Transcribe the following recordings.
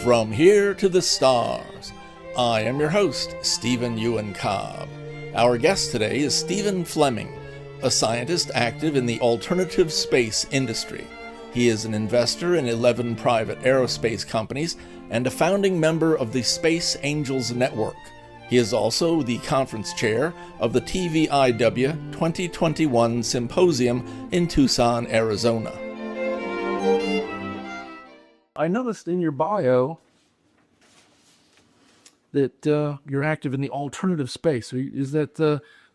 From here to the stars, I am your host, Stephen Euin Cobb. Our guest today is Stephen Fleming, a scientist active in the alternative space industry. He is an investor in 11 private aerospace companies and a founding member of the Space Angels Network. He is also the conference chair of the TVIW 2021 Symposium in Tucson, Arizona. I noticed in your bio that you're active in the alternative space. Is that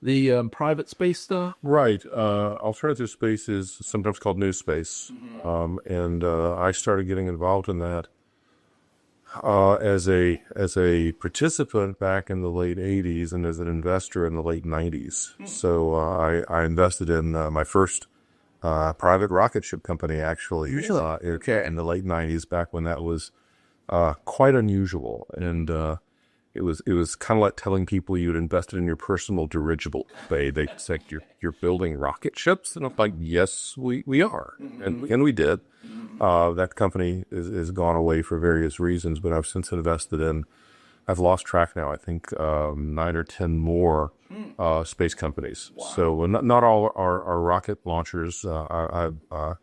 the private space stuff? Right. Alternative space is sometimes called new space. And I started getting involved in that as a participant back in the late 80s and as an investor in the late 90s. So I invested in my first private rocket ship company, actually, in the late 90s, back when that was quite unusual. And it was kind of like telling people you'd invested in your personal dirigible. They said, you're building rocket ships? And I'm like, yes, we are. And we did. That company is gone away for various reasons, but I've since invested in, I've lost track now, I think 9 or 10 more space companies. Wow. So not all are rocket launchers. I'm a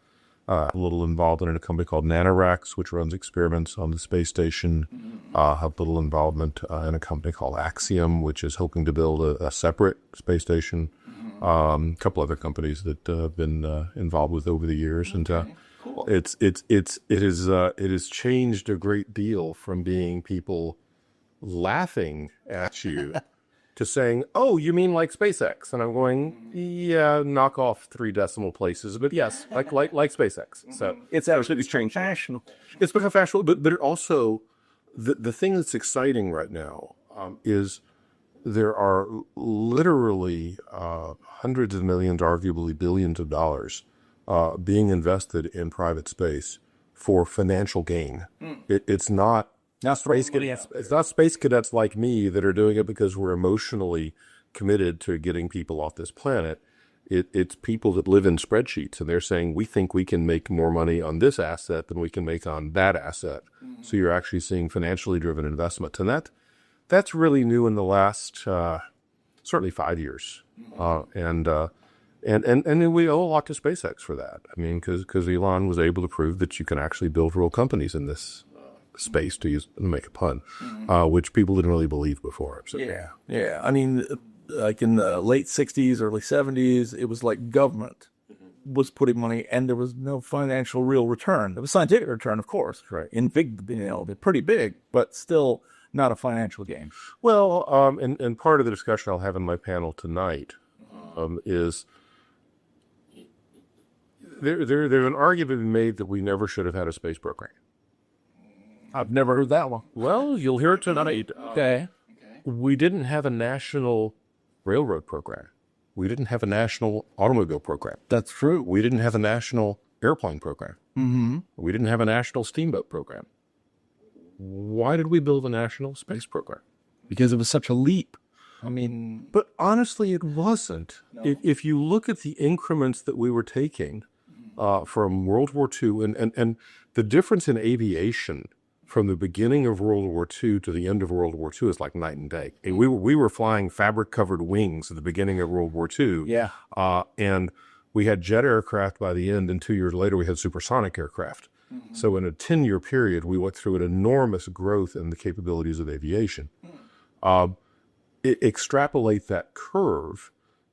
little involved in a company called NanoRacks, which runs experiments on the space station. Have a little involvement in a company called Axiom, which is hoping to build a separate space station. A couple other companies that I've been involved with over the years. And cool. It has changed a great deal from being people laughing at you to saying, oh, you mean like SpaceX? And I'm going, yeah, knock off 3 decimal places, but yes, like SpaceX. So it's absolutely changed. Fashionable. It's become fashionable, but it also, the thing that's exciting right now is there are literally hundreds of millions, arguably billions of dollars being invested in private space for financial gain. It's not space cadets. It's not space cadets like me that are doing it because we're emotionally committed to getting people off this planet. It's people that live in spreadsheets, and they're saying, we think we can make more money on this asset than we can make on that asset. So you're actually seeing financially driven investment. And that's really new in the last certainly 5 years. And we owe a lot to SpaceX for that. I mean, because Elon was able to prove that you can actually build real companies in this space, to make a pun, which people didn't really believe before. So. Yeah. I mean, like in the late 60s, early 70s, it was like government was putting money, and there was no financial real return. There was scientific return, of course, right? In big, pretty big, but still not a financial gain. Well, and part of the discussion I'll have in my panel tonight is there's an argument made that we never should have had a space program. I've never heard that one. Well, you'll hear it tonight. Okay. We didn't have a national railroad program. We didn't have a national automobile program. That's true. We didn't have a national airplane program. We didn't have a national steamboat program. Why did we build a national space program? Because it was such a leap. I mean... But honestly, it wasn't. No. If you look at the increments that we were taking from World War II, and the difference in aviation from the beginning of World War II to the end of World War II is like night and day. And we were flying fabric-covered wings at the beginning of World War II. Yeah. And we had jet aircraft by the end, and 2 years later we had supersonic aircraft. So in a 10-year period, we went through an enormous growth in the capabilities of aviation. Extrapolate that curve,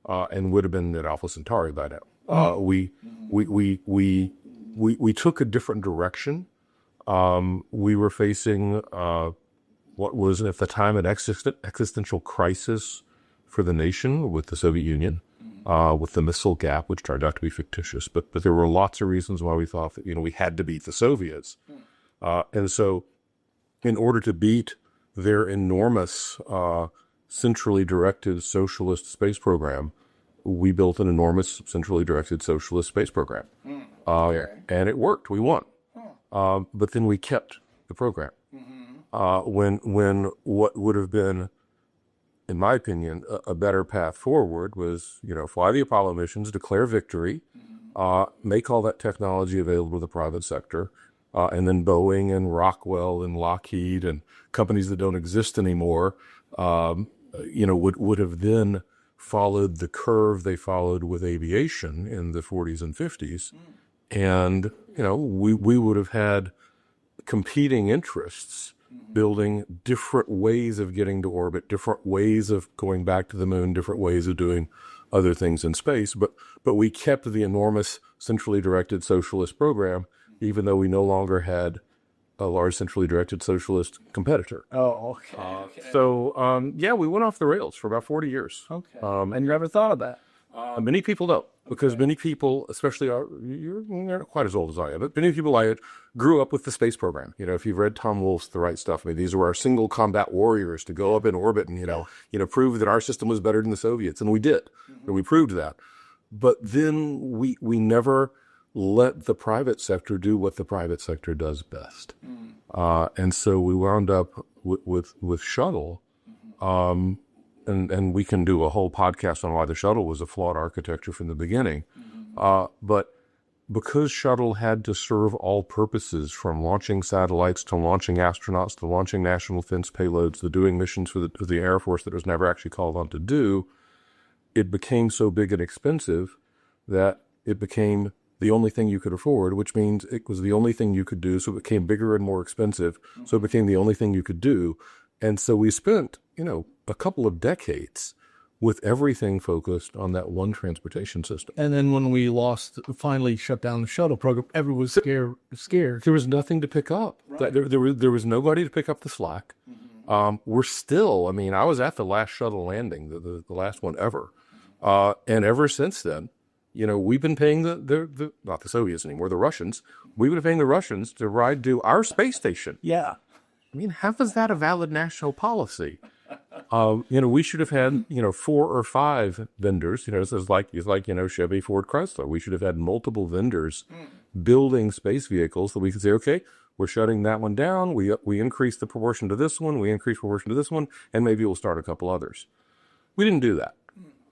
and would have been at Alpha Centauri by now. We took a different direction. We were facing what was at the time an existential crisis for the nation with the Soviet Union, with the missile gap, which turned out to be fictitious. But there were lots of reasons why we thought that we had to beat the Soviets, and so in order to beat their enormous centrally directed socialist space program, we built an enormous centrally directed socialist space program, and it worked. We won. But then we kept the program. When what would have been, in my opinion, a better path forward was, fly the Apollo missions, declare victory, make all that technology available to the private sector, and then Boeing and Rockwell and Lockheed and companies that don't exist anymore, would have then followed the curve they followed with aviation in the 40s and 50s. And, we would have had competing interests building different ways of getting to orbit, different ways of going back to the moon, different ways of doing other things in space. But we kept the enormous centrally directed socialist program, even though we no longer had a large centrally directed socialist competitor. Oh, okay. So, we went off the rails for about 40 years. Okay. And you never thought of that? Many people don't, because many people, especially you're not quite as old as I am, but many people grew up with the space program. If you've read Tom Wolfe's The Right Stuff, these were our single combat warriors to go up in orbit and prove that our system was better than the Soviets, and we did, and we proved that. But then we never let the private sector do what the private sector does best, and so we wound up with shuttle. And we can do a whole podcast on why the shuttle was a flawed architecture from the beginning. But because shuttle had to serve all purposes, from launching satellites to launching astronauts to launching national defense payloads to doing missions for the Air Force that it was never actually called on to do, it became so big and expensive that it became the only thing you could afford, which means it was the only thing you could do. So it became bigger and more expensive. So it became the only thing you could do. And so we spent, a couple of decades with everything focused on that one transportation system. And then when we finally shut down the shuttle program, everyone was scared. There was nothing to pick up. Right. There was nobody to pick up the slack. We're still, I was at the last shuttle landing, the last one ever. And ever since then, we've been paying the not the Soviets anymore, the Russians. We've been paying the Russians to ride to our space station. Yeah. How is that a valid national policy? We should have had, 4 or 5 vendors, it's like Chevy, Ford, Chrysler. We should have had multiple vendors building space vehicles that we could say, okay, we're shutting that one down. We increase the proportion to this one. We increase proportion to this one, and maybe we'll start a couple others. We didn't do that.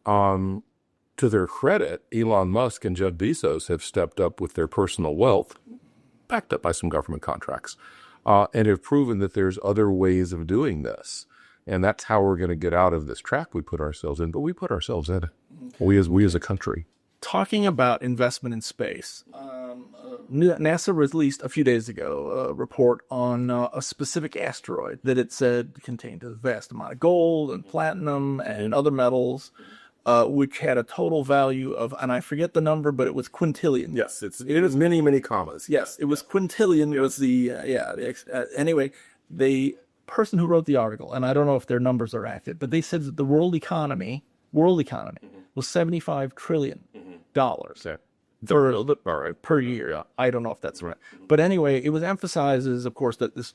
To their credit, Elon Musk and Jeff Bezos have stepped up with their personal wealth, backed up by some government contracts, and have proven that there's other ways of doing this. And that's how we're going to get out of this trap we put ourselves in. But we put ourselves in. We as a country. Talking about investment in space, NASA released a few days ago a report on a specific asteroid that it said contained a vast amount of gold and platinum and other metals, which had a total value of, and I forget the number, but it was quintillion. Yes, it is many, many commas. Yes, it was quintillion. It was anyway, the person who wrote the article, and I don't know if their numbers are accurate, but they said that the world economy was $75 trillion per year. I don't know if that's right. But anyway, it was emphasizes, of course, that this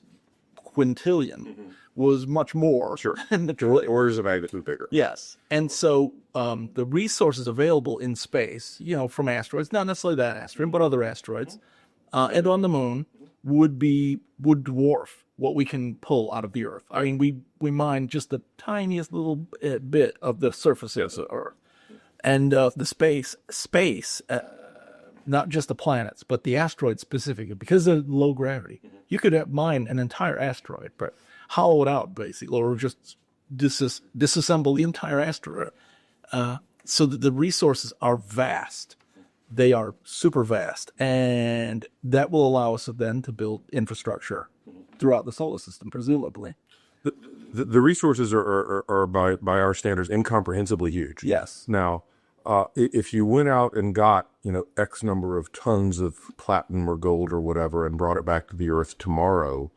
quintillion was much more. Sure. And the orders of magnitude bigger. Yes. And so the resources available in space, from asteroids, not necessarily that asteroid, but other asteroids, and on the moon would dwarf what we can pull out of the Earth. We mine just the tiniest little bit of the surface of the Earth. And the space, not just the planets, but the asteroids specifically, because of low gravity, you could mine an entire asteroid, but hollow it out, basically, or just disassemble the entire asteroid. So that the resources are vast. They are super vast. And that will allow us then to build infrastructure throughout the solar system, presumably. The resources are by our standards incomprehensibly huge. Yes. Now, if you went out and got X number of tons of platinum or gold or whatever and brought it back to the Earth tomorrow,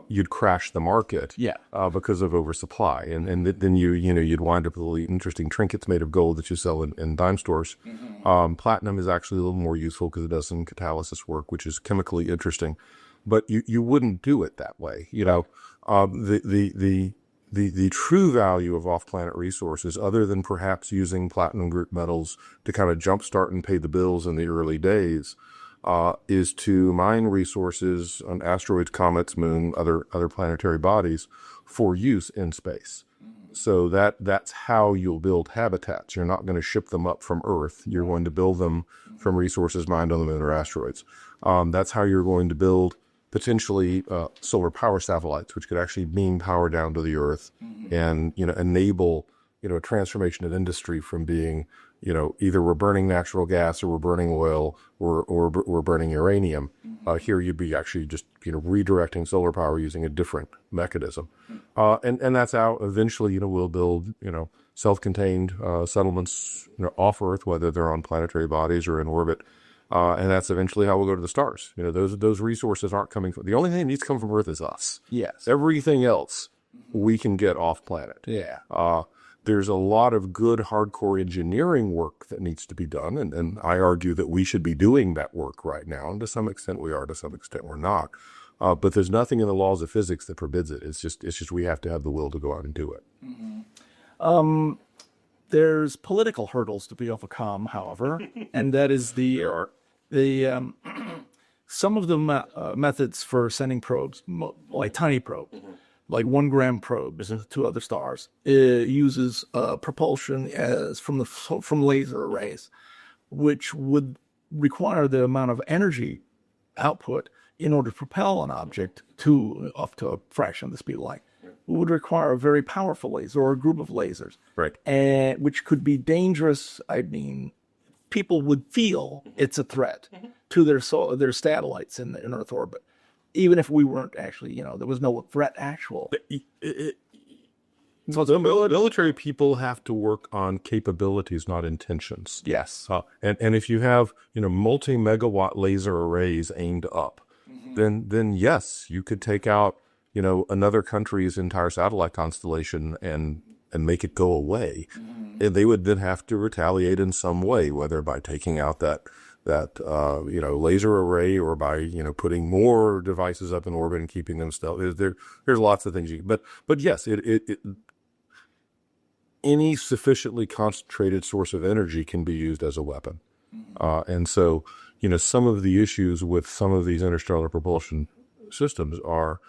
you'd crash the market. Yeah. Because of oversupply, and then you'd wind up with really interesting trinkets made of gold that you sell in dime stores. Platinum is actually a little more useful because it does some catalysis work, which is chemically interesting. But you wouldn't do it that way. The true value of off-planet resources, other than perhaps using platinum group metals to kind of jumpstart and pay the bills in the early days, is to mine resources on asteroids, comets, moon, other planetary bodies for use in space. So that's how you'll build habitats. You're not going to ship them up from Earth. You're going to build them from resources mined on the moon or asteroids. That's how you're going to build potentially solar power satellites, which could actually beam power down to the Earth and enable a transformation of industry from being either we're burning natural gas or we're burning oil or we're burning uranium. Here you'd be actually just redirecting solar power using a different mechanism, and that's how eventually we'll build self-contained settlements off Earth, whether they're on planetary bodies or in orbit. And that's eventually how we'll go to the stars. Those resources aren't coming from, the only thing that needs to come from Earth is us. Yes. Everything else we can get off planet. Yeah. There's a lot of good hardcore engineering work that needs to be done. And I argue that we should be doing that work right now. And to some extent we are, to some extent we're not. But there's nothing in the laws of physics that forbids it. It's just we have to have the will to go out and do it. There's political hurdles to be overcome, however, and that is some of the methods for sending probes, like tiny probe, like 1 gram probes to other stars, uses propulsion from laser arrays, which would require the amount of energy output in order to propel an object up to a fraction of the speed of light. Would require a very powerful laser or a group of lasers, right? And which could be dangerous. I mean, people would feel it's a threat to their satellites in Earth orbit, even if we weren't actually, there was no threat actual. So the military people have to work on capabilities, not intentions. Yes. And if you have multi-megawatt laser arrays aimed up, then yes, you could take out another country's entire satellite constellation and make it go away. And they would then have to retaliate in some way, whether by taking out that laser array or by putting more devices up in orbit and keeping them stealth. There's lots of things but yes, any sufficiently concentrated source of energy can be used as a weapon. And so some of the issues with some of these interstellar propulsion systems are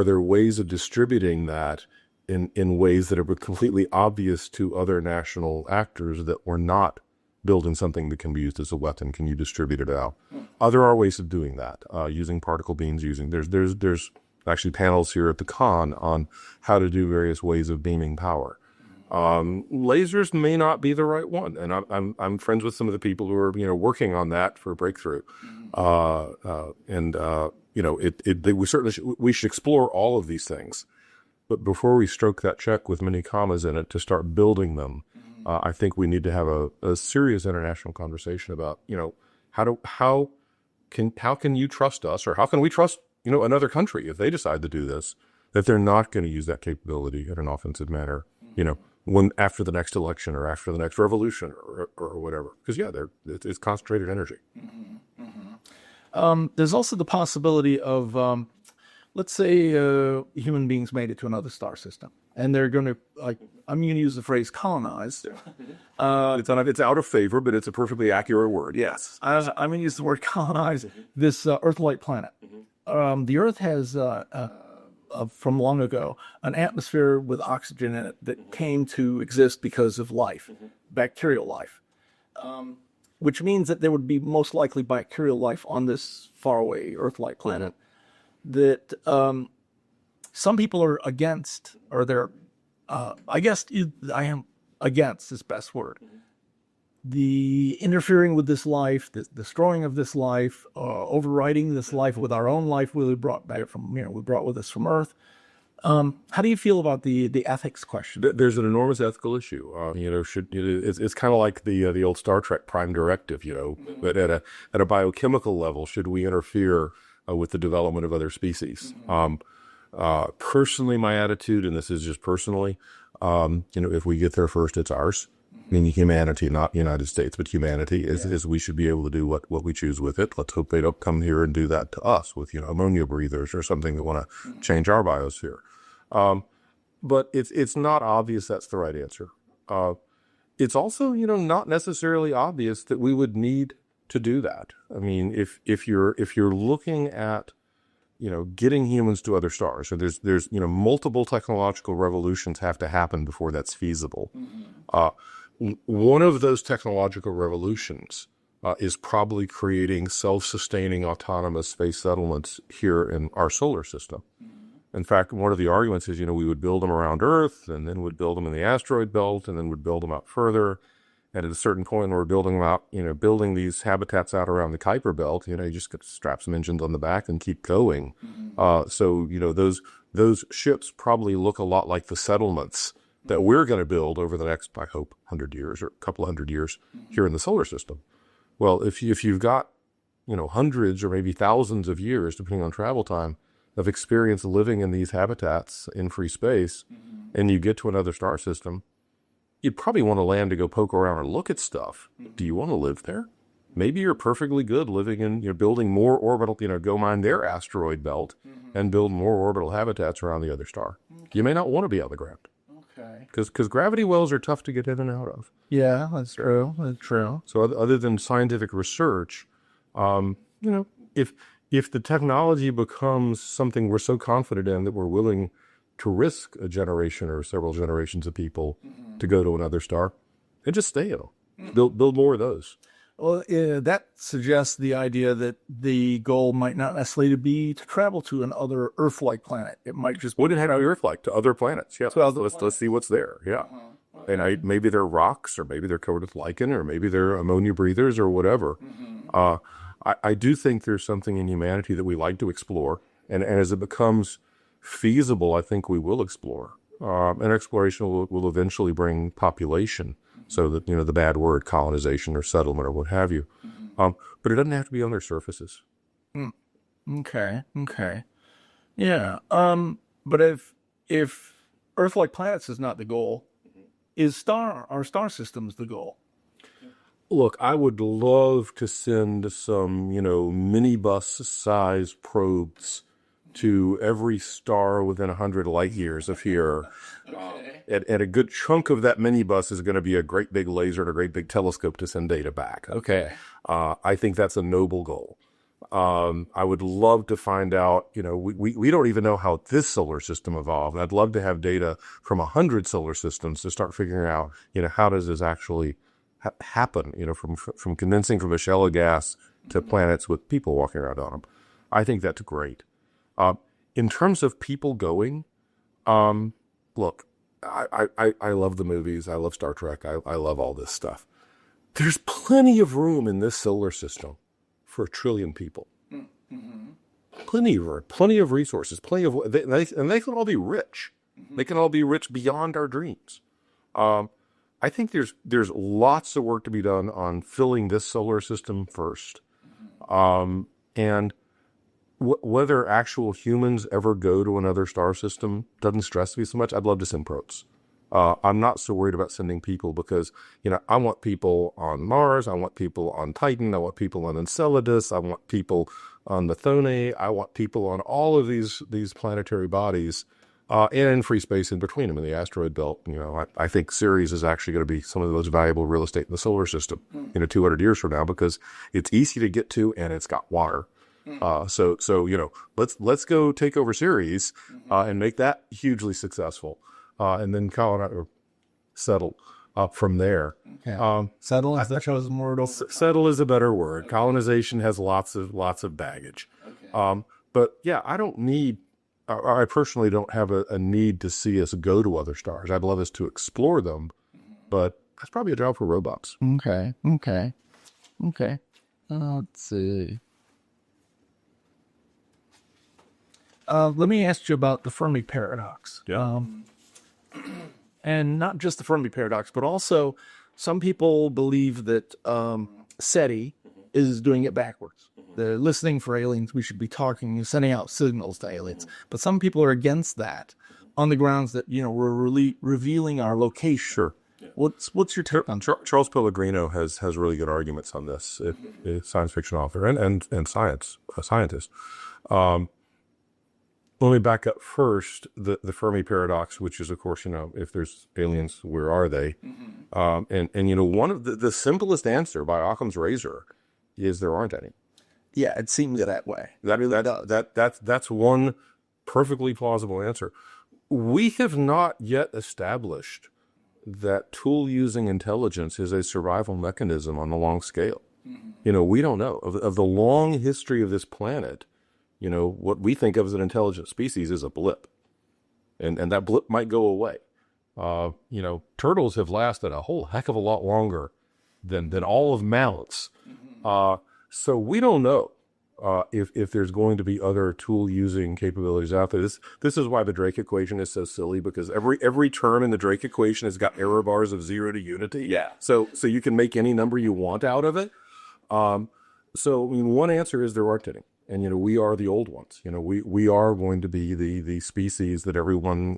there ways of distributing that in ways that are completely obvious to other national actors that we're not building something that can be used as a weapon? Can you distribute it out? There are ways of doing that, using particle beams, there's actually panels here at the con on how to do various ways of beaming power. Lasers may not be the right one, and I'm friends with some of the people who are working on that for a breakthrough. We should explore all of these things, but before we stroke that check with many commas in it to start building them, I think we need to have a serious international conversation about how can you trust us, or how can we trust another country if they decide to do this, that they're not going to use that capability in an offensive manner, when after the next election or after the next revolution or whatever, because it's concentrated energy. There's also the possibility of, let's say, human beings made it to another star system, and they're going to, I'm going to use the phrase colonize. It's out of favor, but it's a perfectly accurate word. Yes. I'm going to use the word colonize this Earth-like planet. The Earth has, from long ago, an atmosphere with oxygen in it that came to exist because of life, bacterial life. Which means that there would be most likely bacterial life on this faraway Earth-like planet that some people are against, or I am against is best word. The interfering with this life, the destroying of this life, overriding this life with our own life we brought back from, we brought with us from Earth. How do you feel about the ethics question? There's an enormous ethical issue. It's kind of like the old Star Trek Prime Directive, but at a biochemical level, should we interfere with the development of other species? Personally, my attitude, and this is just personally, if we get there first, it's ours. Meaning humanity, not the United States, but humanity is we should be able to do what we choose with it. Let's hope they don't come here and do that to us with, ammonia breathers or something that want to change our biosphere. But it's not obvious that's the right answer. It's also, not necessarily obvious that we would need to do that. I mean, if you're looking at getting humans to other stars. So there's multiple technological revolutions have to happen before that's feasible. One of those technological revolutions is probably creating self-sustaining autonomous space settlements here in our solar system. In fact, one of the arguments is, we would build them around Earth, and then would build them in the asteroid belt, and then would build them out further. And at a certain point, when we're building them out, building these habitats out around the Kuiper belt, you just got to strap some engines on the back and keep going. So those ships probably look a lot like the settlements that we're going to build over the next, I hope, 100 years or a couple of 100 years here in the solar system. Well, if you've got, hundreds or maybe thousands of years, depending on travel time, of experience living in these habitats in free space, and you get to another star system, you'd probably want to land to go poke around and look at stuff. Do you want to live there? Maybe you're perfectly good living in, building more orbital, go mine their asteroid belt and build more orbital habitats around the other star. You may not want to be on the ground. Okay. Because gravity wells are tough to get in and out of. Yeah, that's true. That's true. So other than scientific research, if the technology becomes something we're so confident in that we're willing to risk a generation or several generations of people to go to another star, and just stay in them. Build more of those. Well, that suggests the idea that the goal might not necessarily be to travel to another Earth-like planet. It might just What did have Earth-like to other planets? Yeah, let's see what's there. Yeah, and maybe they're rocks, or maybe they're covered with lichen, or maybe they're ammonia breathers, or whatever. I do think there's something in humanity that we like to explore, and as it becomes feasible, I think we will explore. And exploration will eventually bring population, so that, the bad word, colonization or settlement or what have you. But it doesn't have to be on their surfaces. Okay. Yeah. But if Earth-like planets is not the goal, are star systems the goal? Look, I would love to send some, minibus-sized probes to every star within 100 light years of here. And a good chunk of that minibus is going to be a great big laser and a great big telescope to send data back. Okay. I think that's a noble goal. I would love to find out, we don't even know how this solar system evolved. I'd love to have data from 100 solar systems to start figuring out, how does this actually happen, from condensing from a shell of gas to planets with people walking around on them. I think that's great. In terms of people going, look, I love the movies. I love Star Trek. I love all this stuff. There's plenty of room in this solar system for 1 trillion people. Plenty of resources, and they can all be rich. They can all be rich beyond our dreams. I think there's lots of work to be done on filling this solar system first. And whether actual humans ever go to another star system doesn't stress me so much. I'd love to send probes. I'm not so worried about sending people because, I want people on Mars. I want people on Titan. I want people on Enceladus. I want people on Methone. I want people on all of these planetary bodies. And in free space in between them in the asteroid belt. I think Ceres is actually going to be some of the most valuable real estate in the solar system 200 years from now, because it's easy to get to and it's got water. So let's go take over Ceres and make that hugely successful, and then colonize or settle from there. Okay. Settle is the chosen word. Settle is a better word. Colonization has lots of baggage. Okay. But yeah, I personally don't have a need to see us go to other stars. I'd love us to explore them, but that's probably a job for robots. Okay. Let's see. Let me ask you about the Fermi paradox. Yeah. And not just the Fermi paradox, but also some people believe that SETI is doing it backwards. They're listening for aliens. We should be talking, sending out signals to aliens. But some people are against that on the grounds that, we're really revealing our location. Sure. Yeah. What's your take on Charles Pellegrino has really good arguments on this, a science fiction author and a scientist. Let me back up first. The Fermi paradox, which is, of course, if there's aliens, where are they? And one of the simplest answer by Occam's razor is there aren't any. Yeah, it seems that way. That's one perfectly plausible answer. We have not yet established that tool-using intelligence is a survival mechanism on a long scale. We don't know. Of the long history of this planet, what we think of as an intelligent species is a blip. And that blip might go away. Turtles have lasted a whole heck of a lot longer than all of mammoths. So we don't know if there's going to be other tool-using capabilities out there. This is why the Drake equation is so silly, because every term in the Drake equation has got error bars of 0 to unity. Yeah. So you can make any number you want out of it. One answer is there aren't any. And, we are the old ones. We are going to be the species that everyone,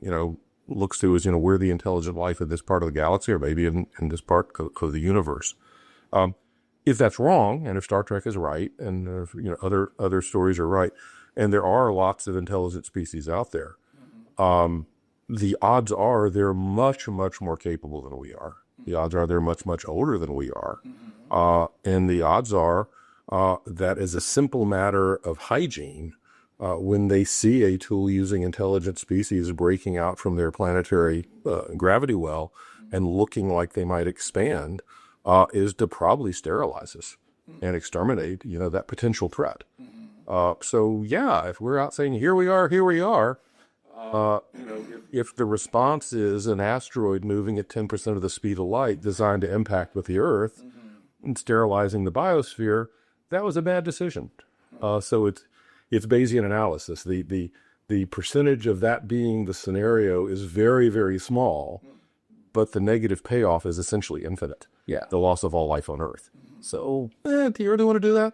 looks to as, we're the intelligent life in this part of the galaxy, or maybe in this part of the universe. If that's wrong, and if Star Trek is right, and other stories are right, and there are lots of intelligent species out there, the odds are they're much, much more capable than we are. The odds are they're much, much older than we are. And the odds are that as a simple matter of hygiene, when they see a tool-using intelligent species breaking out from their planetary gravity well and looking like they might expand, is to probably sterilize us and exterminate, that potential threat. If we're out saying, here we are, if the response is an asteroid moving at 10% of the speed of light designed to impact with the Earth and sterilizing the biosphere, that was a bad decision. So it's Bayesian analysis. The percentage of that being the scenario is very, very small, but the negative payoff is essentially infinite. Yeah. The loss of all life on Earth. So, do you really want to do that?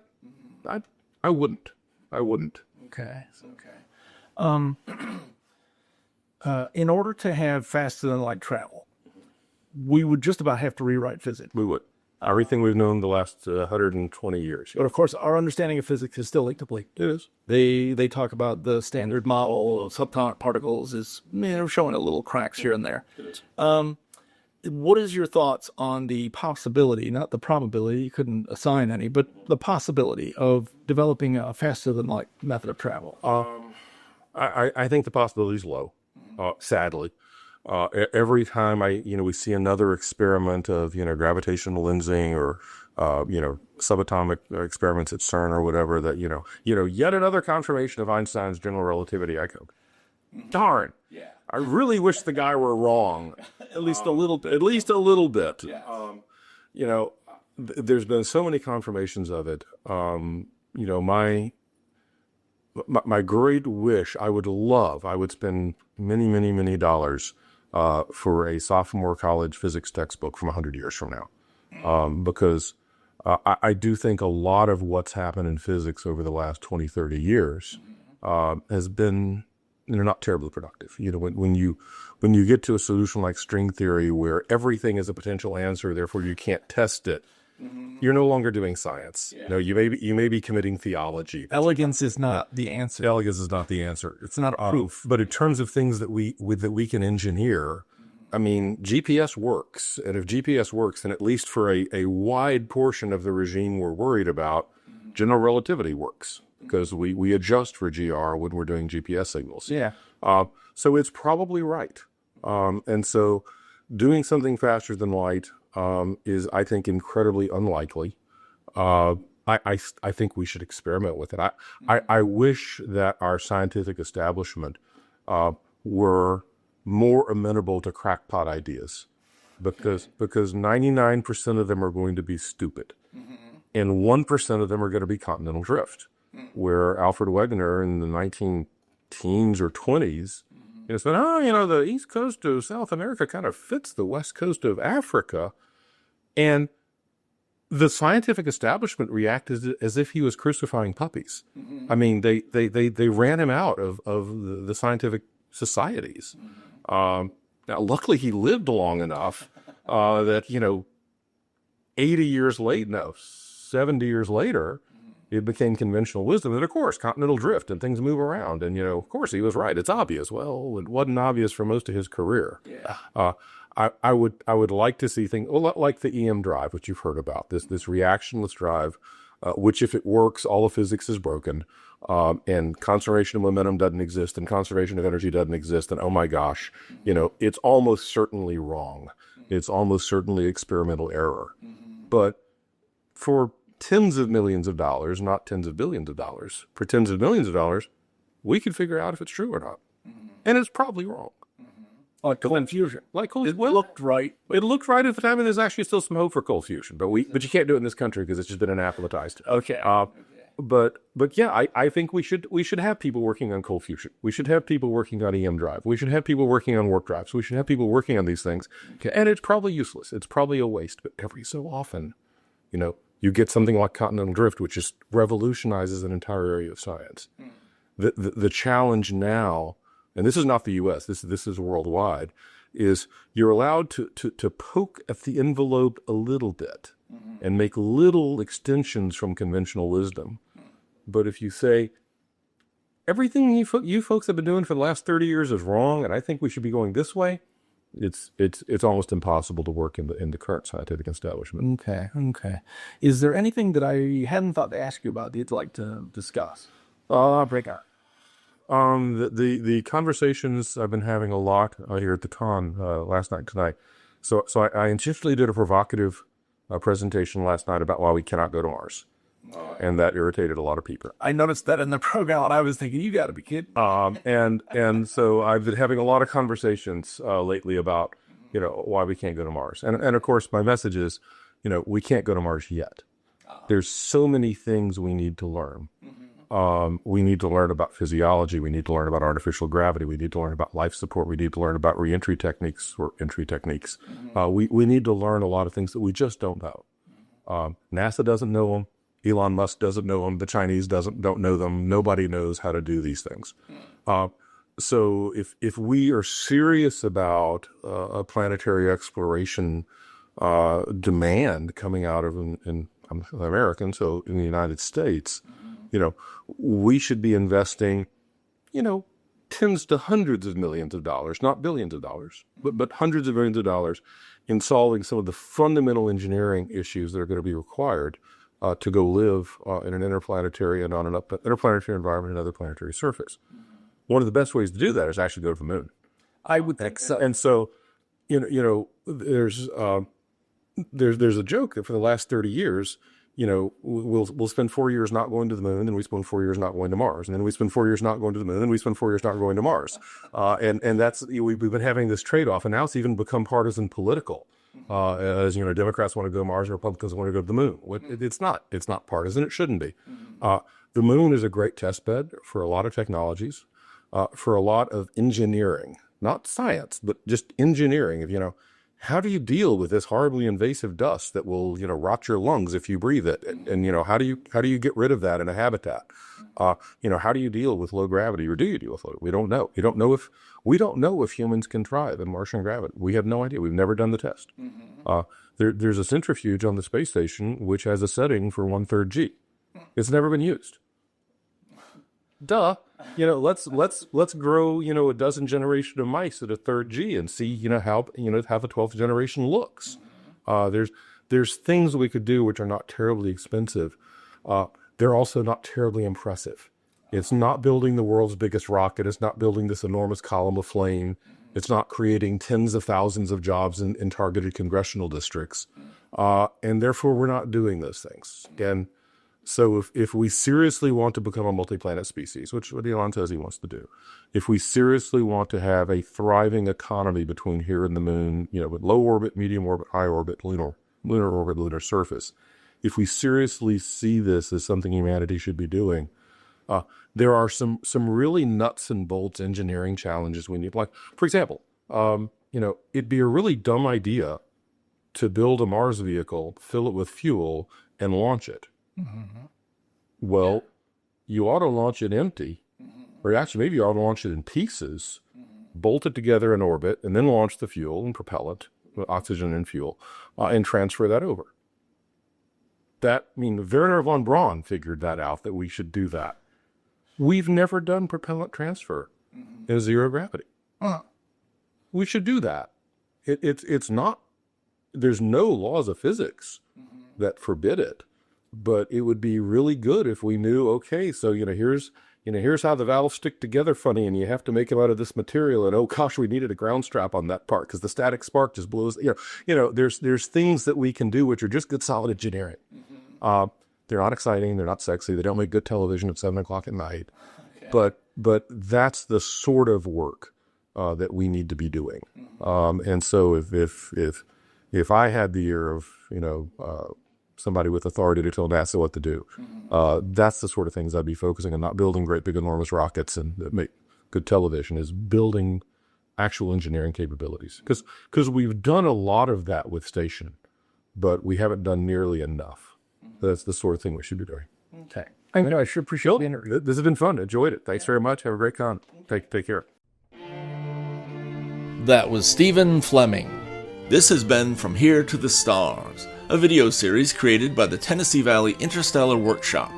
I wouldn't. Okay. In order to have faster than light travel, we would just about have to rewrite physics. We would. Everything we've known the last 120 years. But of course, our understanding of physics is still incomplete. It is. They talk about the standard model of subatomic particles is showing a little cracks here and there. It is. What is your thoughts on the possibility, not the probability, you couldn't assign any, but the possibility of developing a faster than light method of travel? I think the possibility is low, sadly. Every time we see another experiment of, gravitational lensing or, subatomic experiments at CERN or whatever that, yet another confirmation of Einstein's general relativity, I go, darn. Yeah. I really wish the guy were wrong. At least a little bit. Yeah. There's been so many confirmations of it. My great wish, I would spend many, many, many dollars for a sophomore college physics textbook from 100 years from now. Because I do think a lot of what's happened in physics over the last 20, 30 years has been not terribly productive. When you get to a solution like string theory where everything is a potential answer, therefore you can't test it, you're no longer doing science. Yeah. You may be committing theology. Elegance is not the answer. Elegance is not the answer. It's not a proof. But in terms of things that we can engineer, GPS works. And if GPS works, then at least for a wide portion of the regime we're worried about, general relativity works. Because we adjust for GR when we're doing GPS signals. Yeah. So it's probably right. And so doing something faster than light is, I think, incredibly unlikely. I think we should experiment with it. I wish that our scientific establishment were more amenable to crackpot ideas, because 99% of them are going to be stupid, and 1% of them are going to be continental drift. Where Alfred Wegener in the 19-teens or 20s said, the east coast of South America kind of fits the west coast of Africa. And the scientific establishment reacted as if he was crucifying puppies. They ran him out of the scientific societies. Now, luckily, he lived long enough that, 70 years later, it became conventional wisdom that, of course, continental drift and things move around. And, of course, he was right. It's obvious. Well, it wasn't obvious for most of his career. Yeah. I would like to see things like the EM drive, which you've heard about, this reactionless drive. which if it works, all of physics is broken, and conservation of momentum doesn't exist, and conservation of energy doesn't exist, and oh my gosh, it's almost certainly wrong. It's almost certainly experimental error. But for tens of millions of dollars, not tens of billions of dollars, for tens of millions of dollars, we can figure out if it's true or not. And it's probably wrong. Like cold fusion. It looked right. It looked right at the time, and there's actually still some hope for cold fusion. But you can't do it in this country because it's just been anathematized. Okay. But yeah, I think we should have people working on cold fusion. We should have people working on EM drive. We should have people working on warp drives. We should have people working on these things. Okay. And it's probably useless. It's probably a waste. But every so often, you get something like continental drift, which just revolutionizes an entire area of science. The challenge now, and this is not the U.S., this is worldwide, is you're allowed to poke at the envelope a little bit and make little extensions from conventional wisdom. But if you say, everything you folks have been doing for the last 30 years is wrong, and I think we should be going this way, it's almost impossible to work in the current scientific establishment. Okay. Is there anything that I hadn't thought to ask you about that you'd like to discuss? Break out. The conversations I've been having a lot here at the con last night, tonight. So I intentionally did a provocative presentation last night about why we cannot go to Mars. And that irritated a lot of people. I noticed that in the program, and I was thinking, you got to be kidding. And so I've been having a lot of conversations lately about, why we can't go to Mars. And of course, my message is, we can't go to Mars yet. There's so many things we need to learn. We need to learn about physiology. We need to learn about artificial gravity. We need to learn about life support. We need to learn about reentry techniques or entry techniques. We need to learn a lot of things that we just don't know. NASA doesn't know them. Elon Musk doesn't know them. The Chinese don't know them. Nobody knows how to do these things. So if we are serious about a planetary exploration demand coming out of I'm American, so in the United States, we should be investing, tens to hundreds of millions of dollars, not billions of dollars, but hundreds of millions of dollars in solving some of the fundamental engineering issues that are going to be required to go live in an interplanetary and on an interplanetary environment and another planetary surface. One of the best ways to do that is actually go to the moon. I would think so. And so, there's a joke that for the last 30 years, we'll spend 4 years not going to the moon, and we spend 4 years not going to Mars, and then we spend 4 years not going to the moon, and we spend 4 years not going to Mars. And that's we've been having this trade-off, and now it's even become partisan political. As Democrats want to go to Mars, and Republicans want to go to the moon. It's not partisan. It shouldn't be. The moon is a great test bed for a lot of technologies, for a lot of engineering, not science, but just engineering. How do you deal with this horribly invasive dust that will, rot your lungs if you breathe it? And how do you get rid of that in a habitat? How do you deal with low gravity, or do you deal with low? We don't know. We don't know if humans can thrive in Martian gravity. We have no idea. We've never done the test. There's a centrifuge on the space station which has a setting for 1/3 G. It's never been used. Duh. Let's grow, a dozen generation of mice at 1/3 G and see, how the 12th generation looks. There's things we could do which are not terribly expensive. They're also not terribly impressive. It's not building the world's biggest rocket. It's not building this enormous column of flame. It's not creating tens of thousands of jobs in targeted congressional districts. And therefore we're not doing those things. And so if we seriously want to become a multi-planet species, which what Elon says he wants to do, if we seriously want to have a thriving economy between here and the moon, with low orbit, medium orbit, high orbit, lunar orbit, lunar surface, if we seriously see this as something humanity should be doing, there are some really nuts and bolts engineering challenges we need. Like, for example, it'd be a really dumb idea to build a Mars vehicle, fill it with fuel, and launch it. Well, you ought to launch it empty, or actually maybe you ought to launch it in pieces, bolt it together in orbit, and then launch the fuel and propellant, oxygen and fuel, and transfer that over. Werner von Braun figured that out, that we should do that. We've never done propellant transfer in zero gravity. We should do that. It's not, there's no laws of physics that forbid it. but it would be really good if we knew, okay, so, here's how the valves stick together funny, and you have to make them out of this material, and oh gosh, we needed a ground strap on that part because the static spark just blows. There's things that we can do which are just good solid engineering. They're not exciting, they're not sexy, they don't make good television at 7:00 at night, but that's the sort of work that we need to be doing. And so if I had the ear of somebody with authority to tell NASA what to do, that's the sort of things I'd be focusing on, not building great big enormous rockets and that make good television, is building actual engineering capabilities. Because we've done a lot of that with station, but we haven't done nearly enough. That's the sort of thing we should be doing. Okay. I sure appreciate the interview. This has been fun. Enjoyed it. Thanks very much. Have a great con. Take care. That was Stephen Fleming. This has been From Here to the Stars, a video series created by the Tennessee Valley Interstellar Workshop.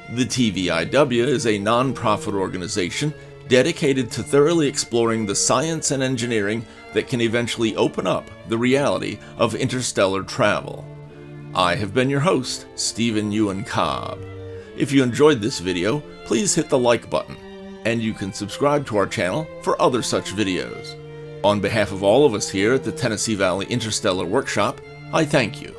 The TVIW is a non-profit organization dedicated to thoroughly exploring the science and engineering that can eventually open up the reality of interstellar travel. I have been your host, Stephen Euin Cobb. If you enjoyed this video, please hit the like button, and you can subscribe to our channel for other such videos. On behalf of all of us here at the Tennessee Valley Interstellar Workshop, I thank you.